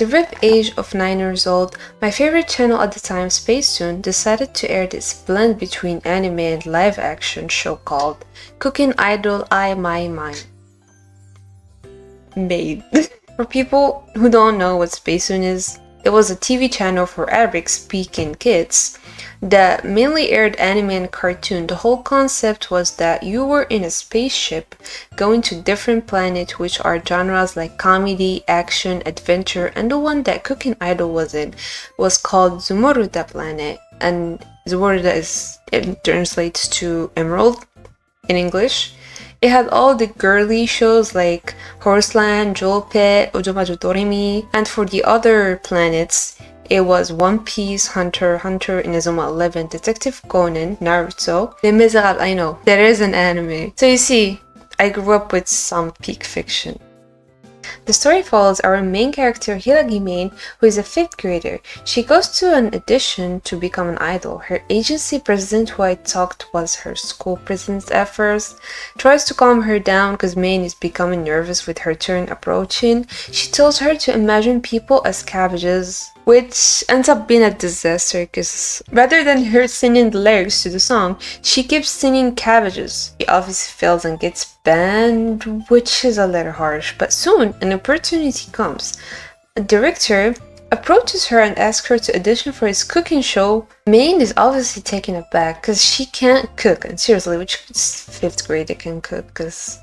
the ripe age of 9 years old, my favorite channel at the time, Spacetoon, decided to air this blend between anime and live action show called Cooking Idol I My Mind. Made. For people who don't know what Spacetoon is, it was a TV channel for Arabic-speaking kids that mainly aired anime and cartoon. The whole concept was that you were in a spaceship going to different planets, which are genres like comedy, action, adventure, and the one that Cooking Idol was in was called Zumuruda Planet, and Zumuruda it translates to emerald in English. It had all the girly shows like Horseland, Jewel Pit, Ojomaju Doremi, and for the other planets, it was One Piece, Hunter, Inazuma 11, Detective Conan, Naruto, Les Miserables. I know, there is an anime. So you see, I grew up with some peak fiction. The story follows our main character Hiragi Main, who is a 5th grader. She goes to an audition to become an idol. Her agency president, who I talked was her school president at first, tries to calm her down because Main is becoming nervous with her turn approaching. She tells her to imagine people as cabbages, which ends up being a disaster because rather than her singing the lyrics to the song, she keeps singing cabbages. She obviously fails and gets banned, which is a little harsh, but soon an opportunity comes. A director approaches her and asks her to audition for his cooking show. Main is obviously taken aback because she can't cook, and seriously, which 5th grader can cook? Because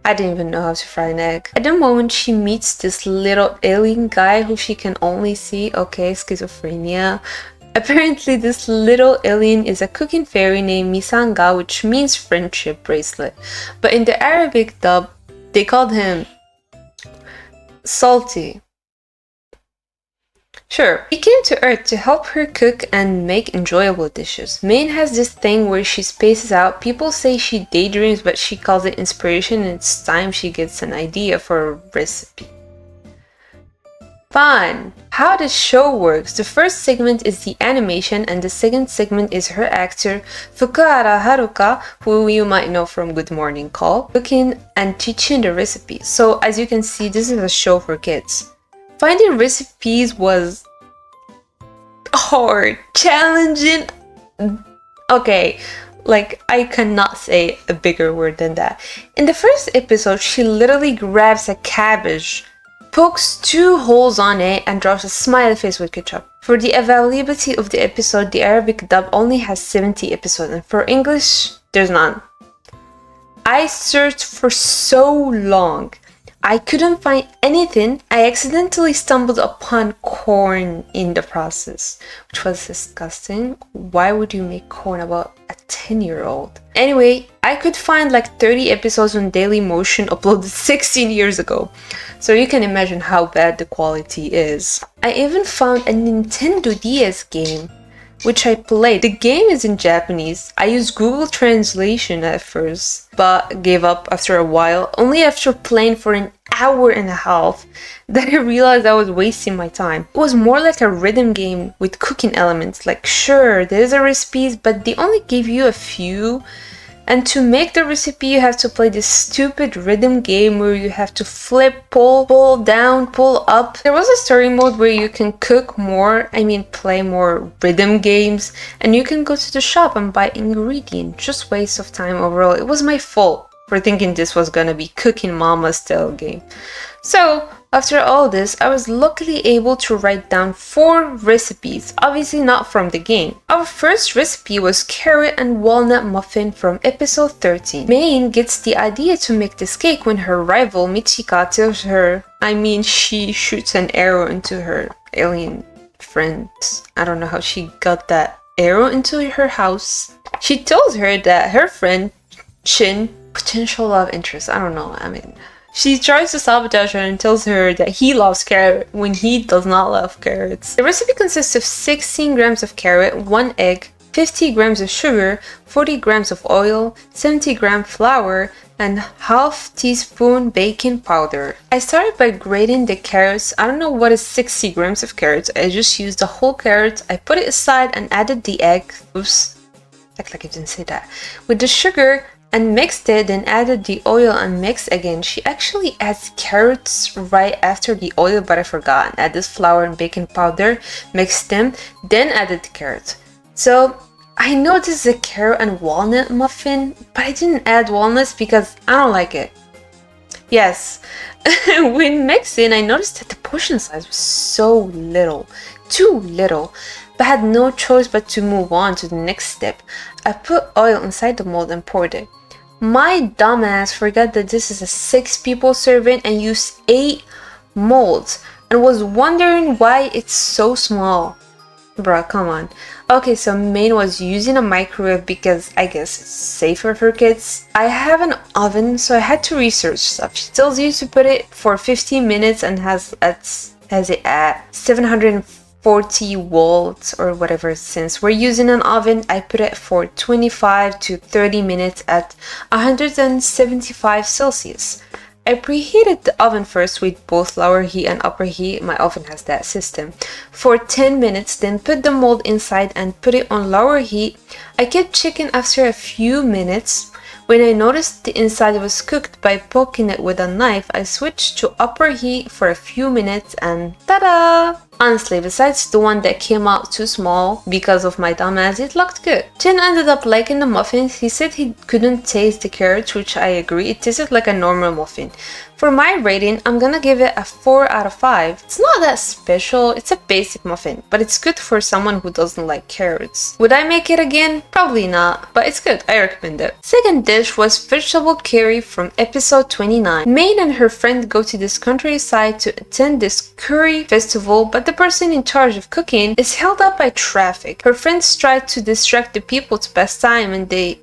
I didn't even know how to fry an egg. At the moment, she meets this little alien guy who she can only see, okay, schizophrenia. Apparently, this little alien is a cooking fairy named Misanga, which means friendship bracelet. But in the Arabic dub, they called him Salty. Sure, he came to Earth to help her cook and make enjoyable dishes. Main has this thing where she spaces out. People say she daydreams, but she calls it inspiration, and it's time she gets an idea for a recipe. Fun! How the show works. The first segment is the animation, and the second segment is her actor, Fukuhara Haruka, who you might know from Good Morning Call, cooking and teaching the recipe. So as you can see, this is a show for kids. Finding recipes was hard, challenging. Okay, like I cannot say a bigger word than that. In the first episode, she literally grabs a cabbage, pokes 2 holes on it, and draws a smiley face with ketchup. For the availability of the episode, the Arabic dub only has 70 episodes, and for English, there's none. I searched for so long. I couldn't find anything. I accidentally stumbled upon corn in the process, which was disgusting. Why would you make corn about a 10-year-old? Anyway, I could find like 30 episodes on Dailymotion uploaded 16 years ago. So you can imagine how bad the quality is. I even found a Nintendo DS game, which I played. The game is in Japanese. I used Google Translation at first, but gave up after a while. Only after playing for an hour and a half that I realized I was wasting my time. It was more like a rhythm game with cooking elements. Like, sure, there's a recipes, but they only give you a few. And to make the recipe, you have to play this stupid rhythm game where you have to flip, pull down, pull up. There was a story mode where you can cook more, play more rhythm games, and you can go to the shop and buy ingredients. Just waste of time overall. It was my fault for thinking this was gonna be Cooking Mama style game. So, after all this, I was luckily able to write down 4 recipes, obviously not from the game. Our first recipe was carrot and walnut muffin from episode 13. Main gets the idea to make this cake when her rival Michika tells her, she shoots an arrow into her alien friend. I don't know how she got that arrow into her house. She tells her that her friend, Shin, potential love interest, I don't know, she tries to sabotage her and tells her that he loves carrot when he does not love carrots. The recipe consists of 16 grams of carrot, 1 egg, 50 grams of sugar, 40 grams of oil, 70 grams flour, and half teaspoon baking powder. I started by grating the carrots. I don't know what is 60 grams of carrots. I just used the whole carrot. I put it aside and added the egg. Oops, act like I didn't say that. With the sugar and mixed it, then added the oil and mixed again. She actually adds carrots right after the oil, but I forgot, and added flour and baking powder, mixed them, then added the carrots. So I know this is a carrot and walnut muffin, but I didn't add walnuts because I don't like it. Yes, when mixing, I noticed that the portion size was so little, too little, but I had no choice but to move on to the next step. I put oil inside the mold and poured it. My dumbass forgot that this is a 6 people serving and used 8 molds and was wondering why it's so small. Bruh, come on. Okay, so Maine was using a microwave because I guess it's safer for kids. I have an oven, so I had to research stuff. She tells you to put it for 15 minutes and has it at 740 volts or whatever. Since we're using an oven, I put it for 25 to 30 minutes at 175 Celsius. I preheated the oven first with both lower heat and upper heat. My oven has that system. For 10 minutes, then put the mold inside and put it on lower heat. I kept checking after a few minutes. When I noticed the inside was cooked by poking it with a knife, I switched to upper heat for a few minutes and ta-da! Honestly, besides the one that came out too small because of my dumbass, it looked good. Chin ended up liking the muffins. He said he couldn't taste the carrots, which I agree. It tasted like a normal muffin. For my rating, I'm gonna give it a 4 out of 5. It's not that special, it's a basic muffin, but it's good for someone who doesn't like carrots. Would I make it again? Probably not, but it's good, I recommend it. Second dish was vegetable curry from episode 29. Maine and her friend go to this countryside to attend this curry festival, but the person in charge of cooking is held up by traffic. Her friends try to distract the people to pass time and they...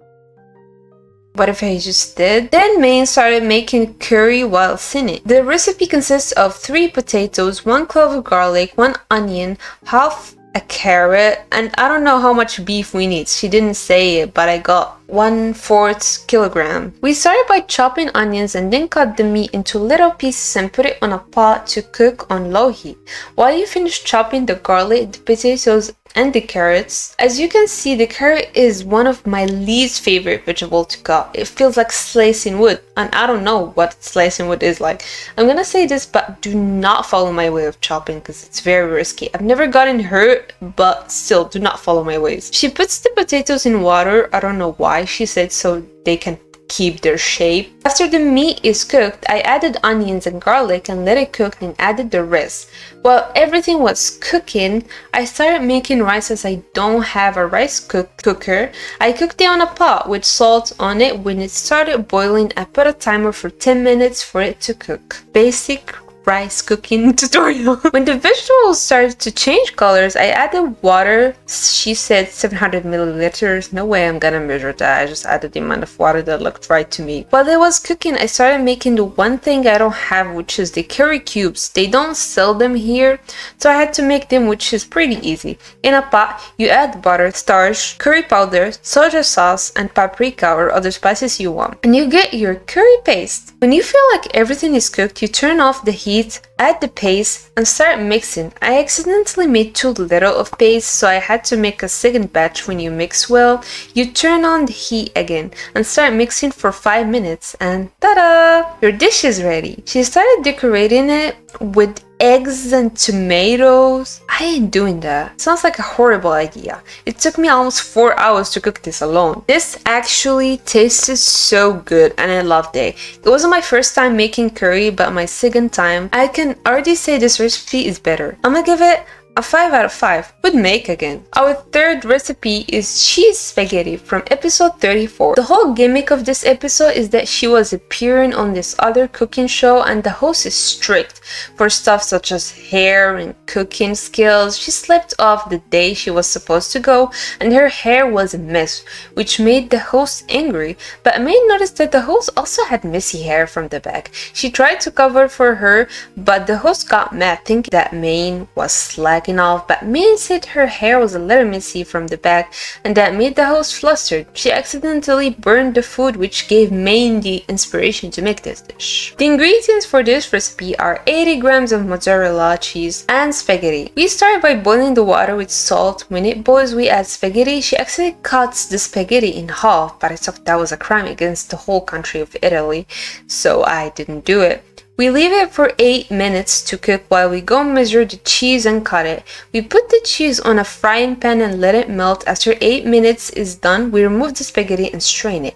What if I just did? Then Maine started making curry while singing. The recipe consists of 3 potatoes, 1 clove of garlic, 1 onion, half a carrot, and I don't know how much beef we need. She didn't say it, but I got 1/4 kilogram. We started by chopping onions and then cut the meat into little pieces and put it on a pot to cook on low heat. While you finish chopping the garlic, the potatoes, and the carrots. As you can see, the carrot is one of my least favorite vegetable to cut. It feels like slicing wood, and I don't know what slicing wood is like. I'm gonna say this, but do not follow my way of chopping because it's very risky. I've never gotten hurt, but still, do not follow my ways. She puts the potatoes in water. I don't know why she said so they can keep their shape. After the meat is cooked, I added onions and garlic and let it cook and added the rest. While everything was cooking, I started making rice as I don't have a rice cooker. I cooked it on a pot with salt on it. When it started boiling, I put a timer for 10 minutes for it to cook. Basic rice cooking tutorial. When the vegetables started to change colors, I added water. She said 700 milliliters. No way I'm gonna measure that. I just added the amount of water that looked right to me. While it was cooking, I started making the one thing I don't have, which is the curry cubes. They don't sell them here, so I had to make them, which is pretty easy. In a pot, you add butter, starch, curry powder, soja sauce, and paprika or other spices you want, and you get your curry paste. When you feel like everything is cooked, you turn off the heat, add the paste, and start mixing. I accidentally made too little of paste, so I had to make a second batch. When you mix well, you turn on the heat again and start mixing for 5 minutes, and ta-da! Your dish is ready. She started decorating it with eggs and tomatoes. I ain't doing that. Sounds like a horrible idea. It took me almost 4 hours to cook this alone. This actually tasted so good and I loved it. It wasn't my first time making curry, but my second time. I can already say this recipe is better. I'm gonna give it a 5 out of 5. Would make again. Our third recipe is cheese spaghetti from episode 34. The whole gimmick of this episode is that she was appearing on this other cooking show and the host is strict for stuff such as hair and cooking skills. She slept off the day she was supposed to go and her hair was a mess, which made the host angry. But May noticed that the host also had messy hair from the back. She tried to cover for her, but the host got mad thinking that May was slacking backing off, but Min said her hair was a little messy from the back and that made the host flustered. She accidentally burned the food, which gave Min the inspiration to make this dish. The ingredients for this recipe are 80 grams of mozzarella cheese and spaghetti. We start by boiling the water with salt. When it boils, we add spaghetti. She actually cuts the spaghetti in half, but I thought that was a crime against the whole country of Italy, so I didn't do it. We leave it for 8 minutes to cook while we go measure the cheese and cut it. We put the cheese on a frying pan and let it melt. After 8 minutes is done, we remove the spaghetti and strain it.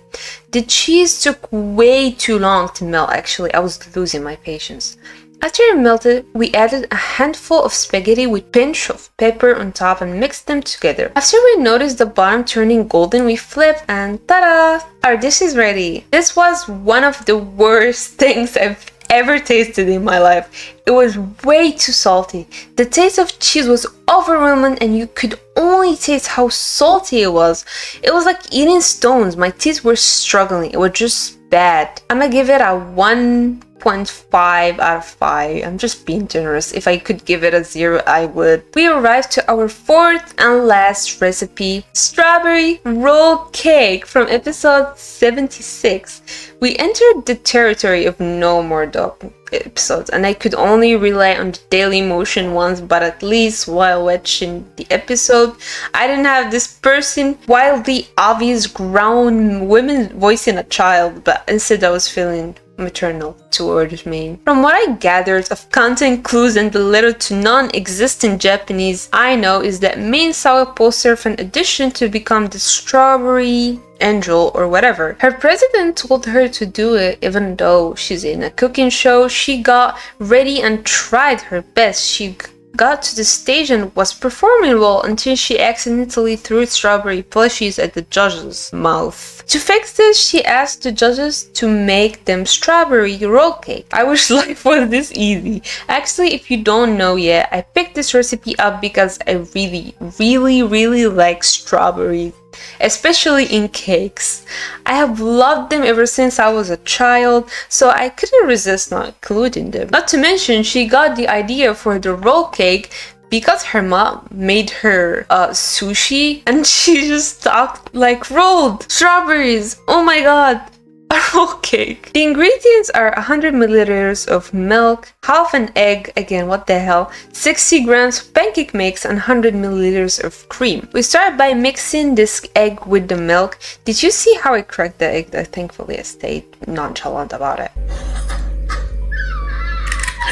The cheese took way too long to melt, actually. I was losing my patience. After it melted, we added a handful of spaghetti with pinch of pepper on top and mixed them together. After we noticed the bottom turning golden, we flipped and ta-da! Our dish is ready. This was one of the worst things I've ever tasted in my life. It was way too salty. The taste of cheese was overwhelming and you could only taste how salty it was. It was like eating stones. My teeth were struggling. It was just bad. I'm gonna give it a 1.5 out of 5. I'm just being generous. If I could give it a 0, I would. We arrived to our fourth and last recipe, strawberry roll cake from episode 76. We entered the territory of no more dog episodes and I could only rely on the Daily Motion ones, but at least while watching the episode, I didn't have this person wildly obvious grown woman voicing a child, but instead I was feeling maternal towards Maine. From what I gathered of content clues and the little to non-existent Japanese I know is that Maine saw a poster for an audition to become the strawberry angel or whatever. Her president told her to do it even though she's in a cooking show. She got ready and tried her best. She got to the stage and was performing well until she accidentally threw strawberry plushies at the judges' mouth. To fix this, she asked the judges to make them strawberry roll cake. I wish life was this easy. Actually, if you don't know yet, I picked this recipe up because I really like strawberries, especially in cakes. I have loved them ever since I was a child, so I couldn't resist not including them. Not to mention, she got the idea for the roll cake because her mom made her sushi and she just talked like rolled strawberries. Oh my god. A roll cake. The ingredients are 100 milliliters of milk, half an egg, again what the hell, 60 grams of pancake mix and 100 milliliters of cream. We start by mixing this egg with the milk. Did you see how I cracked the egg? Thankfully I stayed nonchalant about it.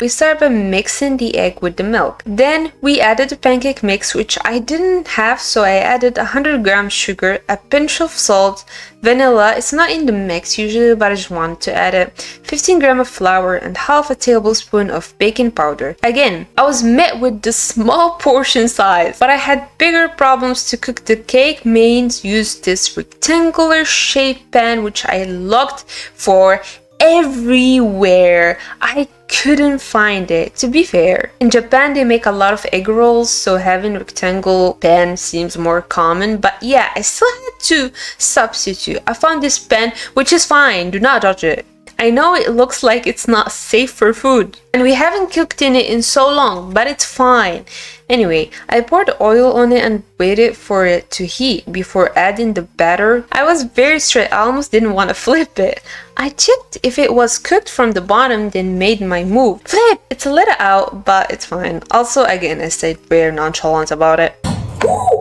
We start by mixing the egg with the milk. Then we added the pancake mix, which I didn't have, so I added 100 grams sugar, a pinch of salt, vanilla. It's not in the mix usually, but I just wanted to add it. 15 grams of flour and half a tablespoon of baking powder. Again, I was met with the small portion size, but I had bigger problems to cook the cake. Mains used this rectangular shaped pan, which I looked for everywhere. I couldn't find it. To be fair, in Japan they make a lot of egg rolls, so having rectangle pan seems more common, but yeah, I still had to substitute. I found this pan, which is fine, do not judge it. I know it looks like it's not safe for food, and we haven't cooked in it in so long, but it's fine. Anyway, I poured oil on it and waited for it to heat before adding the batter. I was very straight, I almost didn't want to flip it. I checked if it was cooked from the bottom, then made my move. Flip! It's a little out, but it's fine. Also, again, I stayed very nonchalant about it.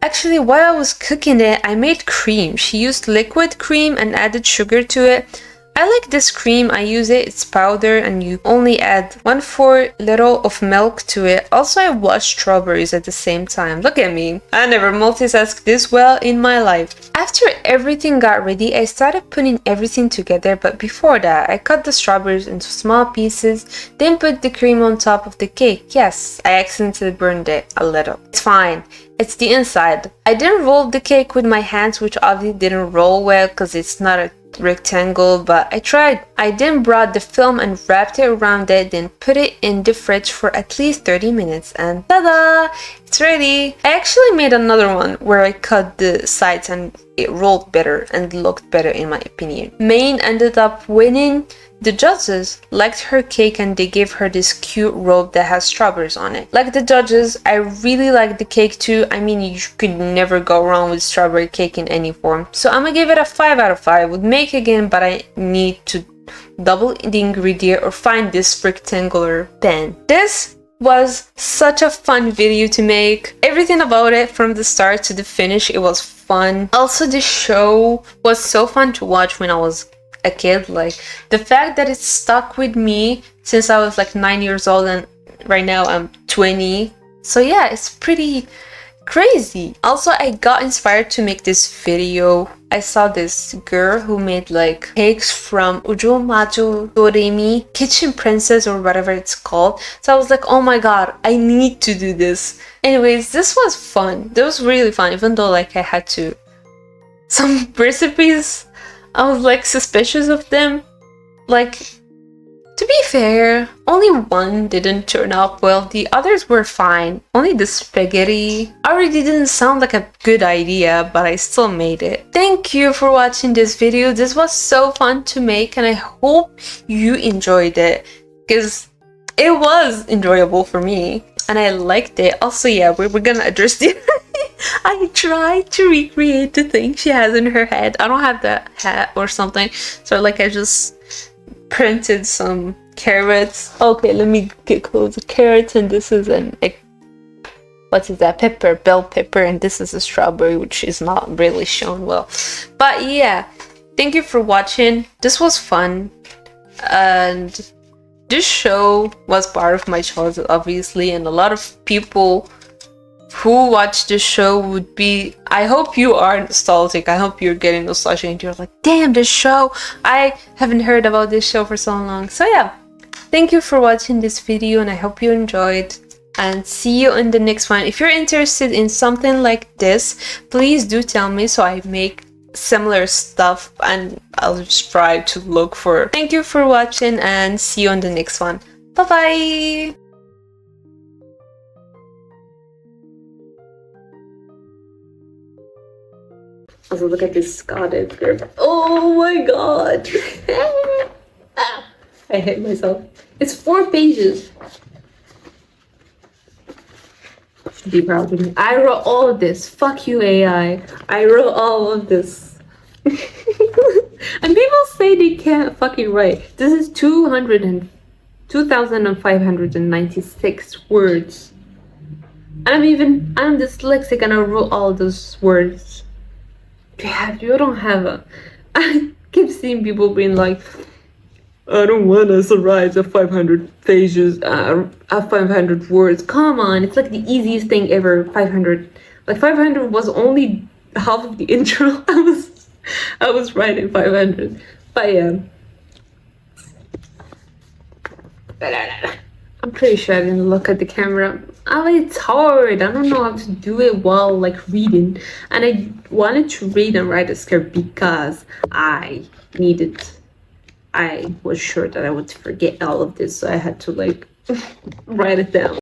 Actually, while I was cooking it, I made cream. She used liquid cream and added sugar to it. I like this cream, I use it, it's powder and you only add 1/4 little of milk to it. Also, I washed strawberries at the same time. Look at me, I never multitasked this well in my life. After everything got ready, I started putting everything together, but before that, I cut the strawberries into small pieces, then put the cream on top of the cake. Yes, I accidentally burned it a little. It's fine. It's the inside. I didn't roll the cake with my hands, which obviously didn't roll well because it's not a rectangle, but I tried. I then brought the film and wrapped it around it, then put it in the fridge for at least 30 minutes and ta-da! It's ready! I actually made another one where I cut the sides and it rolled better and looked better in my opinion. Maine ended up winning The judges liked her cake and they gave her this cute robe that has strawberries on it. Like the judges, I really like the cake too. I mean, you could never go wrong with strawberry cake in any form. So I'm gonna give it a 5 out of 5. Would make again, but I need to double the ingredient or find this rectangular pen. This was such a fun video to make. Everything about it from the start to the finish, it was fun. Also, the show was so fun to watch when I was a kid. Like the fact that it stuck with me since I was like 9 years old and right now I'm 20. So yeah, it's pretty crazy. Also, I got inspired to make this video. I saw this girl who made like cakes from Ujo Majo Doremi Kitchen Princess or whatever it's called. So I was like, oh my god, I need to do this. Anyways, this was fun. This was really fun, even though like I had to some recipes, I was like suspicious of them. Like, to be fair, only one didn't turn out well, the others were fine. Only the spaghetti already didn't sound like a good idea, but I still made it. Thank you for watching this video. This was so fun to make and I hope you enjoyed it, because it was enjoyable for me and I liked it. Also, yeah, we're gonna address the I tried to recreate the thing she has in her head. I don't have that hat or something, so like I just printed some carrots. Okay, let me get close. Carrots, and this is an what is that? Pepper, bell pepper, and this is a strawberry, which is not really shown well. But yeah, thank you for watching. This was fun, and this show was part of my childhood, obviously, and a lot of people who watch this show would be, I hope you are nostalgic. I hope you're getting nostalgic and you're like, damn, this show, I haven't heard about this show for so long. So yeah, thank you for watching this video and I hope you enjoyed, and see you in the next one. If you're interested in something like this, please do tell me so I make similar stuff and I'll just try to look for. Thank you for watching and see you on the next one. Bye bye. Also, look at this Scottish girl. Oh my god! I hate myself. It's 4 pages. Should be proud of me. I wrote all of this. Fuck you, AI. I wrote all of this. And people say they can't fucking write. This is 2,596 words. And I'm dyslexic and I wrote all those words. Yeah, you don't have a... I keep seeing people being like, I don't want us to write the 500 pages, 500 words. Come on, it's like the easiest thing ever. 500. Like 500 was only half of the intro. I was writing 500. But yeah. I'm pretty sure I didn't look at the camera. Oh, it's hard. I don't know how to do it while like reading. And I wanted to read and write a script because I was sure that I would forget all of this. So I had to like write it down.